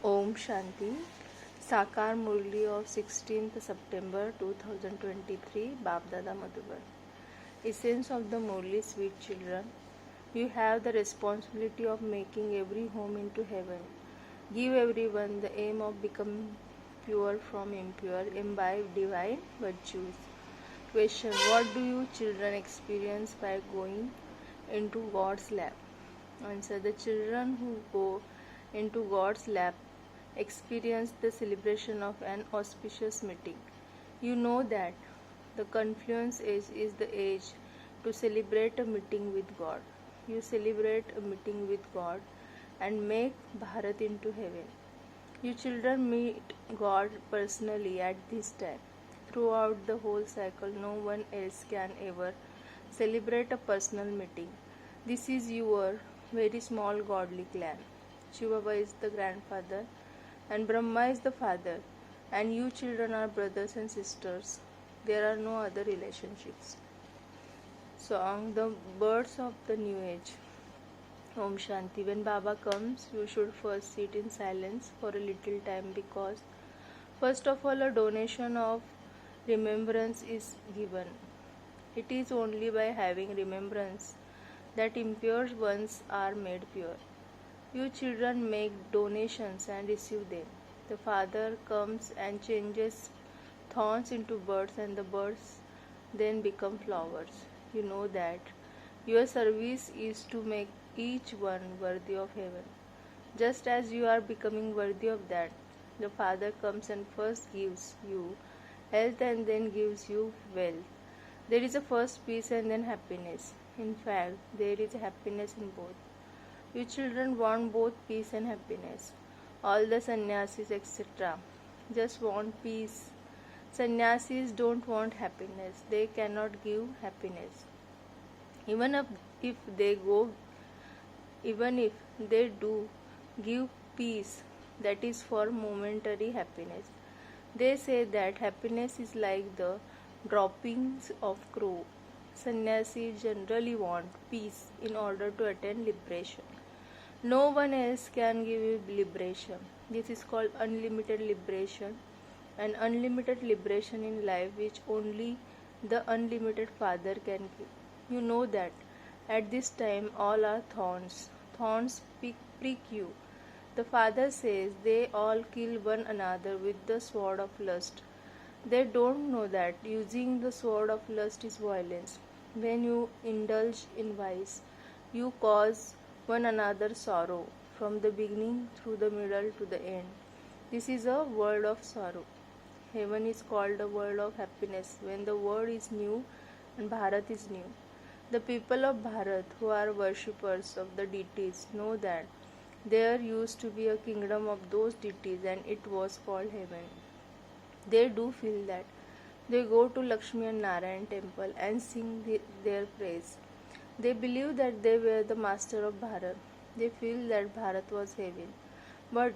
Om Shanti. Sakar Murli of 16th September 2023, Babdada Madhuban. Essence of the Murli, sweet children. You have the responsibility of making every home into heaven. Give everyone the aim of becoming pure from impure, imbibe divine virtues. Question: what do you children experience by going into God's lap? Answer: the children who go into God's lap experience the celebration of an auspicious meeting. You know that the confluence age is the age to celebrate a meeting with God. You celebrate a meeting with God and make Bharat into heaven. You children meet God personally at this time. Throughout the whole cycle, no one else can ever celebrate a personal meeting. This is your very small godly clan. Shiva Baba is the grandfather and Brahma is the father, and you children are brothers and sisters. There are no other relationships. Song: The Birds of the New Age. Om Shanti. When Baba comes, you should first sit in silence for a little time, because first of all a donation of remembrance is given. It is only by having remembrance that impure ones are made pure. You children make donations and receive them. The Father comes and changes thorns into birds, and the birds then become flowers. You know that your service is to make each one worthy of heaven. Just as you are becoming worthy of that, the Father comes and first gives you health and then gives you wealth. There is a first peace and then happiness. In fact, there is happiness in both. You children want both peace and happiness. All the sannyasis, etc., just want peace. Sannyasis don't want happiness. They cannot give happiness. If they go, even if they do give peace, that is for momentary happiness. They say that happiness is like the droppings of crow. Sannyasis generally want peace in order to attain liberation. No one else can give you liberation. This is called unlimited liberation, and unlimited liberation in life which only the unlimited Father can give. You know that at this time all are thorns. Thorns prick you. The Father says they all kill one another with the sword of lust. They don't know that using the sword of lust is violence. When you indulge in vice, you cause one another sorrow, from the beginning through the middle to the end. This is a world of sorrow. Heaven is called a world of happiness when the world is new and Bharat is new. The people of Bharat who are worshippers of the deities know that there used to be a kingdom of those deities and it was called heaven. They do feel that. They go to Lakshmi and Narayan temple and sing their praise. They believe that they were the master of Bharat. They feel that Bharat was heaven. But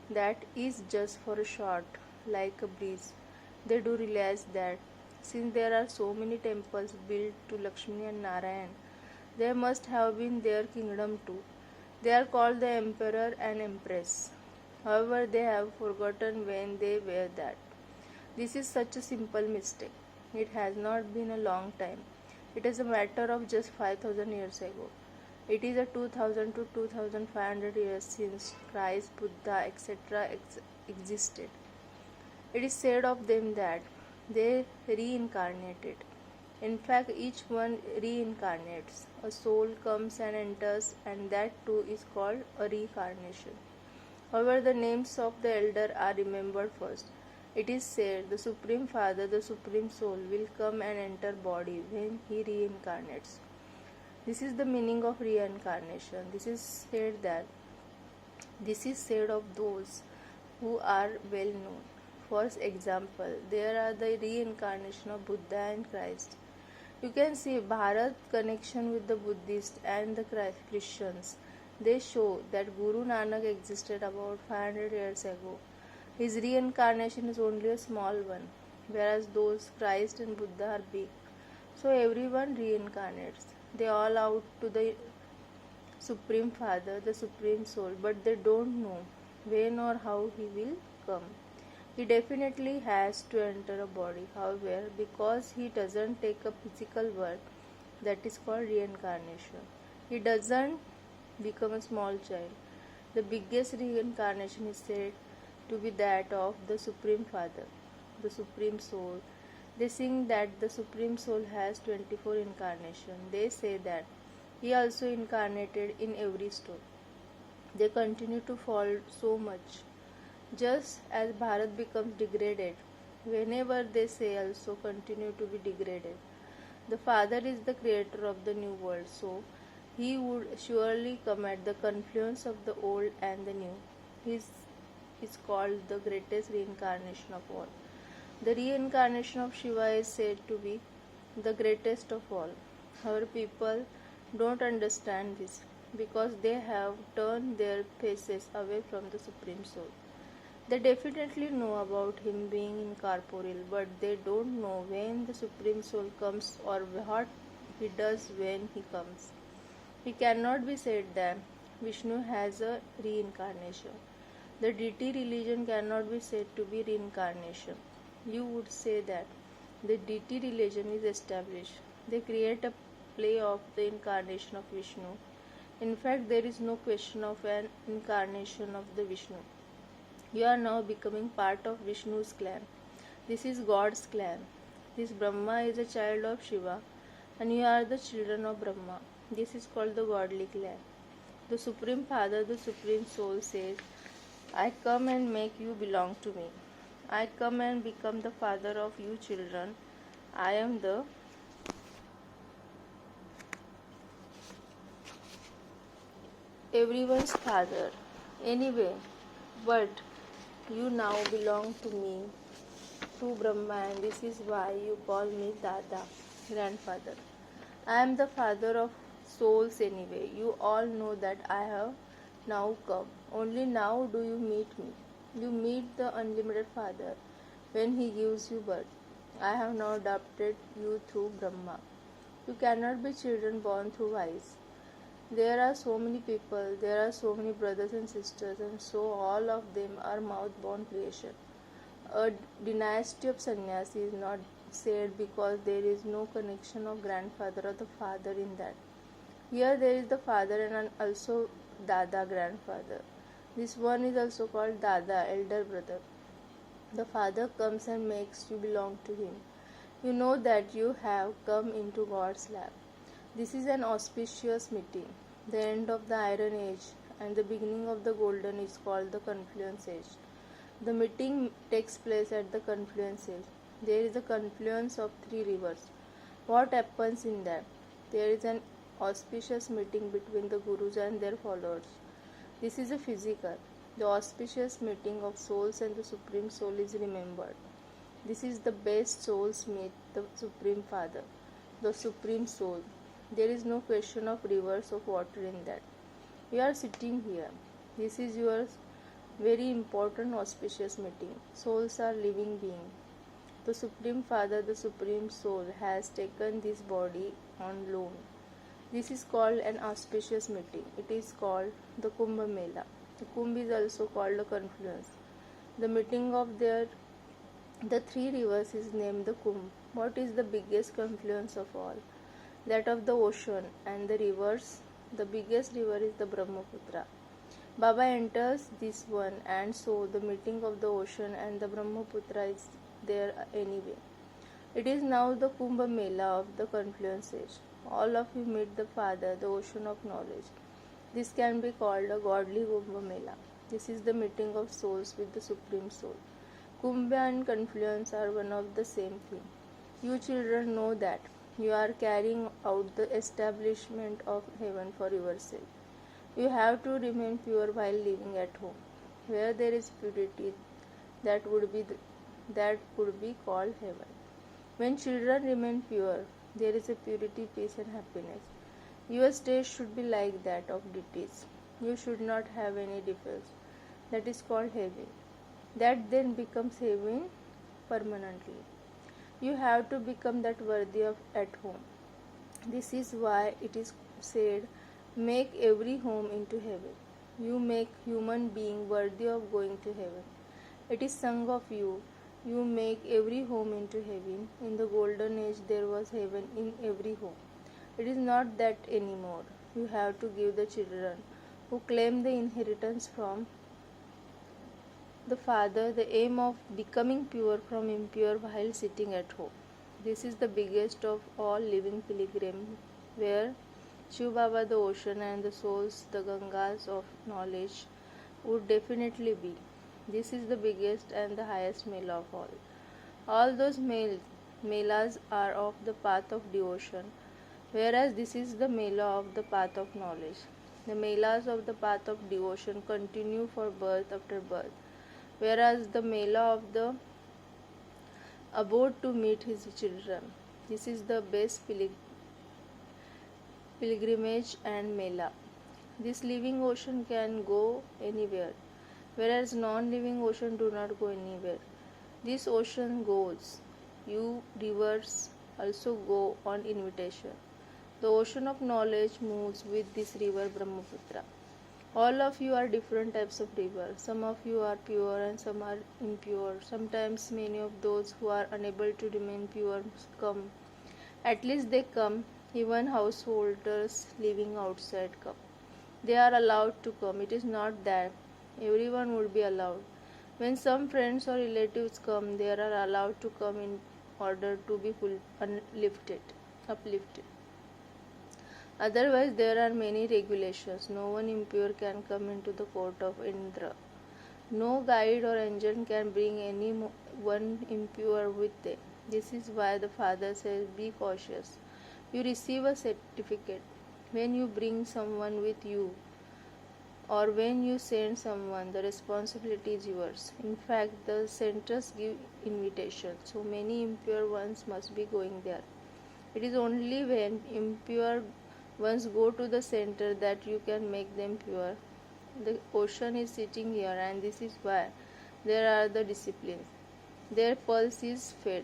that is just for a short, like a breeze. They do realize that since there are so many temples built to Lakshmi and Narayan, there must have been their kingdom too. They are called the emperor and empress. However, they have forgotten when they were that. This is such a simple mistake. It has not been a long time. It is a matter of just 5,000 years ago. It is a 2000 to 2500 years since Christ, Buddha, etc. existed. It is said of them that they reincarnated. In fact, each one reincarnates. A soul comes and enters, and that too is called a reincarnation. However, the names of the elder are remembered first. It is said the Supreme Father, the Supreme Soul, will come and enter body when he reincarnates. This is the meaning of reincarnation. This is said of those who are well known. For example, there are the reincarnation of Buddha and Christ. You can see Bharat connection with the Buddhists and the Christians. They show that Guru Nanak existed about 500 years ago. His reincarnation is only a small one, whereas those Christ and Buddha are big. So everyone reincarnates. They all out to the Supreme Father, the Supreme Soul, but they don't know when or how he will come. He definitely has to enter a body. However, because he doesn't take a physical birth, that is called reincarnation. He doesn't become a small child. The biggest reincarnation is said to be that of the Supreme Father, the Supreme Soul. They sing that the Supreme Soul has 24 incarnations. They say that he also incarnated in every stone. They continue to fall so much. Just as Bharat becomes degraded, whenever they say also continue to be degraded. The Father is the creator of the new world, so he would surely come at the confluence of the old and the new. He is called the greatest reincarnation of all. The reincarnation of Shiva is said to be the greatest of all. Our people don't understand this because they have turned their faces away from the Supreme Soul. They definitely know about him being incorporeal, but they don't know when the Supreme Soul comes or what he does when he comes. It cannot be said that Vishnu has a reincarnation. The deity religion cannot be said to be reincarnation. You would say that the deity religion is established. They create a play of the incarnation of Vishnu. In fact, there is no question of an incarnation of the Vishnu. You are now becoming part of Vishnu's clan. This is God's clan. This Brahma is a child of Shiva, and you are the children of Brahma. This is called the godly clan. The Supreme Father, the Supreme Soul says, I come and make you belong to me. I come and become the father of you children. I am the everyone's father. Anyway, but you now belong to me, to Brahma, and this is why you call me Dada, grandfather. I am the father of souls anyway. You all know that I have now come. Only now do you meet me. You meet the unlimited Father when he gives you birth. I have now adopted you through Brahma. You cannot be children born through vice. There are so many people, there are so many brothers and sisters, and so all of them are mouth-born creation. A dynasty of sannyasi is not said because there is no connection of grandfather or the father in that. Here there is the father and also Dada, grandfather. This one is also called Dada, elder brother. The father comes and makes you belong to him. You know that you have come into God's lap. This is an auspicious meeting. The end of the Iron Age and the beginning of the Golden is called the Confluence Age. The meeting takes place at the Confluence Age. There is a confluence of three rivers. What happens in that? There is an auspicious meeting between the Gurus and their followers. This is a physical. The auspicious meeting of souls and the Supreme Soul is remembered. This is the best souls meet the Supreme Father, the Supreme Soul. There is no question of rivers of water in that. We are sitting here. This is your very important auspicious meeting. Souls are living beings. The Supreme Father, the Supreme Soul, has taken this body on loan. This is called an auspicious meeting. It is called the Kumbh Mela. The Kumbh is also called a confluence. The meeting of the three rivers is named the Kumbh. What is the biggest confluence of all? That of the ocean and the rivers. The biggest river is the Brahmaputra. Baba enters this one, and so the meeting of the ocean and the Brahmaputra is there anyway. It is now the Kumbh Mela of the confluence age. All of you meet the Father, the ocean of knowledge. This can be called a godly Kumbh Mela. This is the meeting of souls with the Supreme Soul. Kumbh and confluence are one of the same thing. You children know that you are carrying out the establishment of heaven for yourself. You have to remain pure while living at home. Where there is purity, that would be called heaven. When children remain pure, there is a purity, peace and happiness. Your state should be like that of deities. You should not have any defects. That is called heaven. That then becomes heaven permanently. You have to become that worthy of at home. This is why it is said, make every home into heaven. You make human being worthy of going to heaven. It is sung of you. You make every home into heaven. In the golden age there was heaven in every home. It is not that anymore. You have to give the children who claim the inheritance from the Father the aim of becoming pure from impure while sitting at home. This is the biggest of all living pilgrims, where Shiv Baba the ocean and the souls, the Gangas of knowledge, would definitely be. This is the biggest and the highest mela of all. All those melas are of the path of devotion, whereas this is the mela of the path of knowledge. The melas of the path of devotion continue for birth after birth, whereas the mela of the abode to meet his children. This is the best pilgrimage and mela. This living ocean can go anywhere, whereas non-living ocean do not go anywhere. This ocean goes. You rivers also go on invitation. The ocean of knowledge moves with this river Brahmaputra. All of you are different types of river. Some of you are pure and some are impure. Sometimes many of those who are unable to remain pure come. At least they come. Even householders living outside come. They are allowed to come. It is not that everyone would be allowed. When some friends or relatives come, they are allowed to come in order to be uplifted. Otherwise, there are many regulations. No one impure can come into the court of Indra. No guide or angel can bring anyone impure with them. This is why the Father says, be cautious. You receive a certificate when you bring someone with you, or when you send someone, the responsibility is yours. In fact, the centers give invitation, so many impure ones must be going there. It is only when impure ones go to the center that you can make them pure. The ocean is sitting here, and this is why there are the disciplines. Their pulse is fed.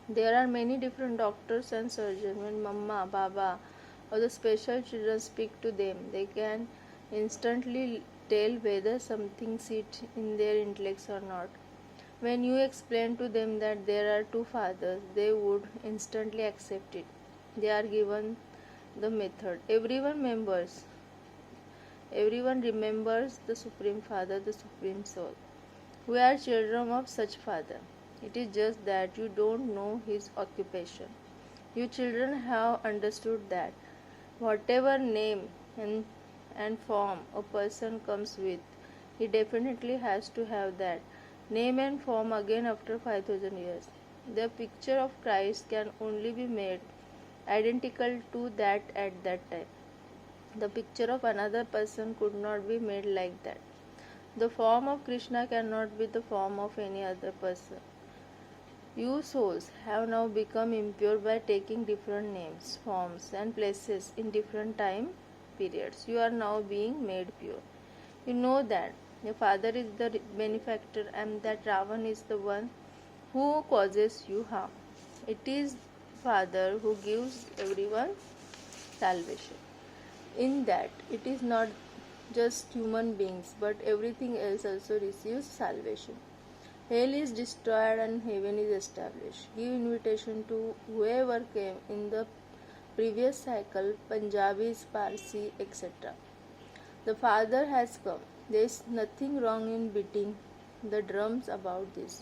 There are many different doctors and surgeons. When Mama, Baba, or the special children speak to them, they can instantly tell whether something sits in their intellects or not. When you explain to them that there are two fathers, they would instantly accept it. They are given the method. Everyone remembers the Supreme Father, the Supreme Soul. We are children of such Father. It is just that you don't know his occupation. You children have understood that whatever name and form a person comes with, he definitely has to have that name and form again after 5000 years. The picture of Christ can only be made identical to that at that time. The picture of another person could not be made like that. The form of Krishna cannot be the form of any other person. You souls have now become impure by taking different names, forms, and places in different time periods. You are now being made pure. You know that your father is the benefactor and that Ravan is the one who causes you harm. It is Father who gives everyone salvation. In that, it is not just human beings but everything else also receives salvation. Hell is destroyed and heaven is established. Give invitation to whoever came in the previous cycle, Punjabis, Parsi, etc. The Father has come. There is nothing wrong in beating the drums about this.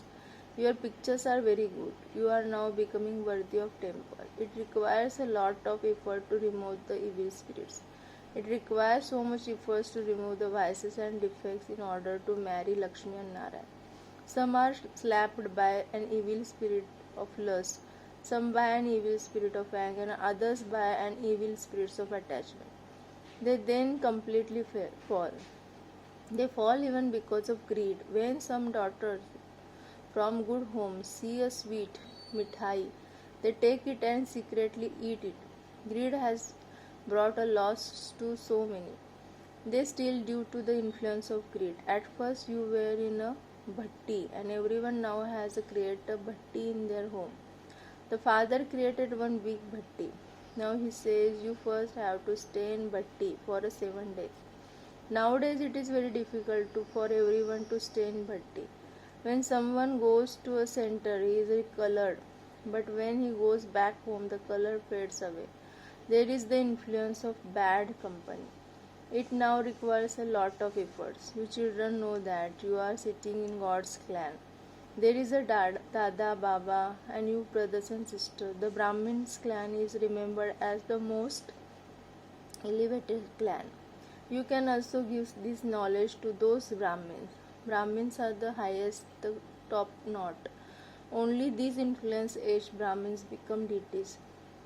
Your pictures are very good. You are now becoming worthy of temple. It requires a lot of effort to remove the evil spirits. It requires so much effort to remove the vices and defects in order to marry Lakshmi and Narayan. Some are slapped by an evil spirit of lust, some by an evil spirit of anger, and others by an evil spirit of attachment. They then completely fall. They fall even because of greed. When some daughters from good homes see a sweet mithai, they take it and secretly eat it. Greed has brought a loss to so many. They steal due to the influence of greed. At first you were in a bhatti and everyone now has a creator bhatti in their home. The Father created one big bhatti. Now he says you first have to stay in bhatti for 7 days. Nowadays it is very difficult for everyone to stay in bhatti. When someone goes to a center, he is colored, but when he goes back home, the color fades away. There is the influence of bad company. It now requires a lot of efforts. You children know that you are sitting in God's clan. There is a Dada, Baba, and you brothers and sisters. The Brahmin's clan is remembered as the most elevated clan. You can also give this knowledge to those Brahmins. Brahmins are the highest, the top knot. Only these influence aged Brahmins become deities.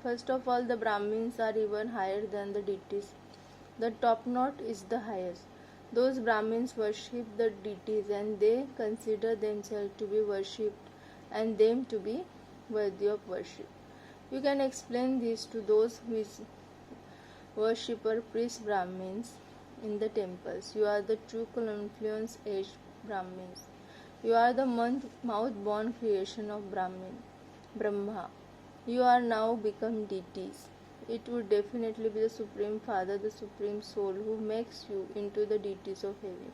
First of all, the Brahmins are even higher than the deities. The top knot is the highest. Those Brahmins worship the deities and they consider themselves to be worshipped and them to be worthy of worship. You can explain this to those who worshipper priest Brahmins in the temples. You are the true confluence aged Brahmins. You are the mouth-born creation of Brahma. You are now become deities. It would definitely be the Supreme Father, the Supreme Soul, who makes you into the deities of heaven.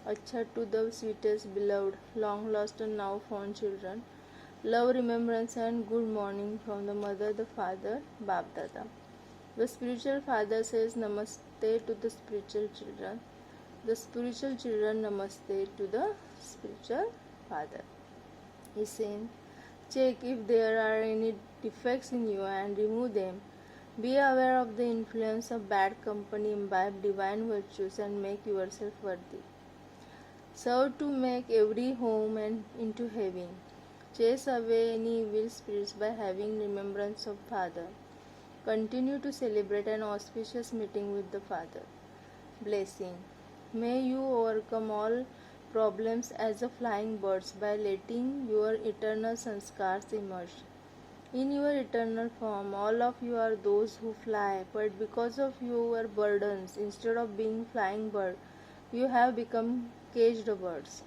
Acha to the sweetest, beloved, long lost and now found children. Love, remembrance and good morning from the mother, the father, Bap Dada. The spiritual father says namaste to the spiritual children. The spiritual children namaste to the spiritual father. He says, check if there are any defects in you and remove them. Be aware of the influence of bad company, imbibe divine virtues and make yourself worthy. Serve to make every home and into heaven. Chase away any evil spirits by having remembrance of Father. Continue to celebrate an auspicious meeting with the Father. Blessing. May you overcome all problems as the flying birds by letting your eternal sanskars emerge. In your eternal form, all of you are those who fly, but because of your burdens, instead of being flying bird, you have become caged birds.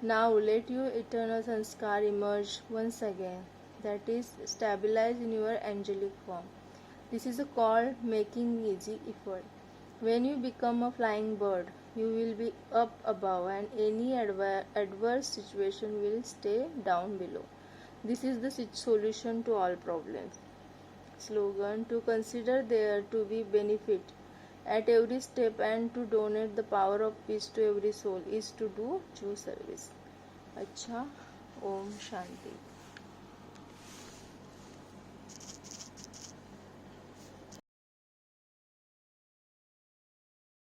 Now let your eternal sanskar emerge once again, that is, stabilize in your angelic form. This is called making easy effort. When you become a flying bird, you will be up above and any adverse situation will stay down below. This is the solution to all problems. Slogan: to consider there to be benefit at every step and to donate the power of peace to every soul is to do true service. अच्छा, ओम शांति.